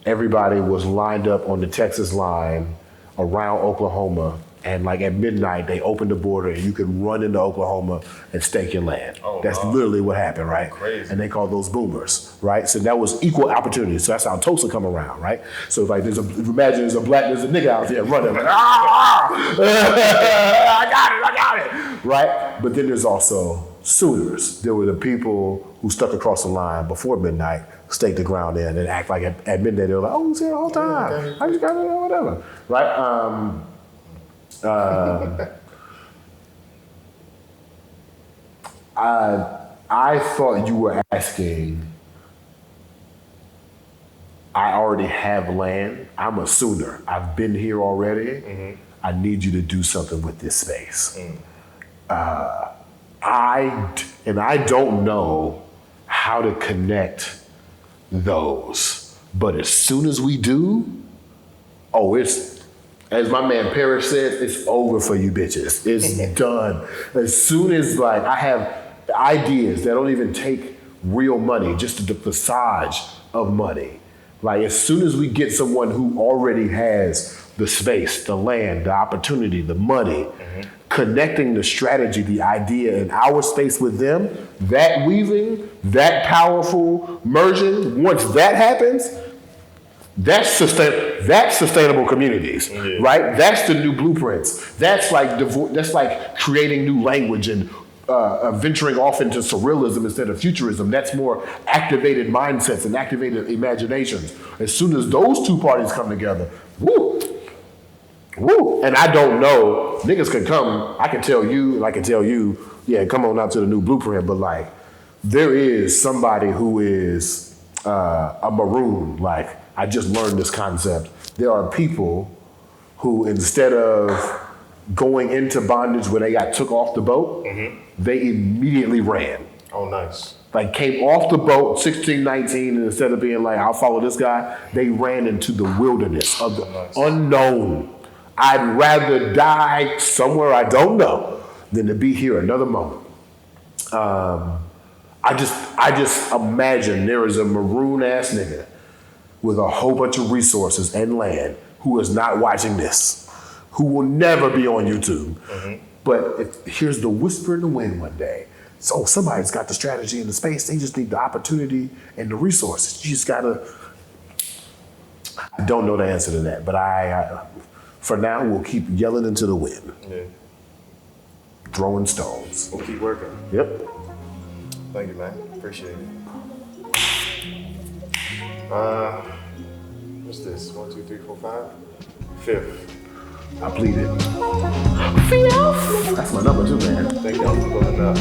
everybody was lined up on the Texas line around Oklahoma. And like at midnight, they opened the border and you could run into Oklahoma and stake your land.
Oh,
that's
wow.
literally what happened, right?
Crazy.
And they called those boomers, right? So that was equal opportunity. So that's how Tulsa come around, right? So like imagine there's a nigga out there running like, I got it, right? But then there's also Sooners. There were the people who stuck across the line before midnight, stake the ground in and act like at midnight they were like, oh, he's here the whole time.
Yeah,
I just got it or whatever, right? I thought you were asking, I already have land. I'm a Sooner. I've been here already. Mm-hmm. I need you to do something with this space. I don't know how to connect those, but as soon as we do, it's, as my man Parrish said, it's over for you bitches. It's done. As soon as like I have ideas that don't even take real money, just the facade of money. Like as soon as we get someone who already has the space, the land, the opportunity, the money, connecting the strategy, the idea in our space with them, that weaving, that powerful merging, once that happens, that's sustainable communities, right? That's the new blueprints. That's like creating new language and venturing off into surrealism instead of futurism. That's more activated mindsets and activated imaginations. As soon as those two parties come together, woo. And I don't know, niggas can come, I can tell you, and I can tell you, yeah, come on out to the new blueprint, but like, there is somebody who is a maroon, like, I just learned this concept. There are people who, instead of going into bondage when they got took off the boat, they immediately ran.
Oh, nice.
Like came off the boat, 16, 19, and instead of being like, I'll follow this guy, they ran into the wilderness of the unknown. I'd rather die somewhere I don't know than to be here another moment. I just imagine there is a maroon ass nigga with a whole bunch of resources and land who is not watching this, who will never be on YouTube. But here's the whisper in the wind one day. So somebody's got the strategy and the space, they just need the opportunity and the resources. You just gotta, I don't know the answer to that, but I for now, we'll keep yelling into the wind.
Yeah.
Throwing stones.
We'll keep working.
Yep.
Thank you, man. Appreciate it. What's this? 1, 2, 3, 4, 5? Fifth.
I pleaded. Fifth. That's my number too, man.
Thank y'all for pulling up.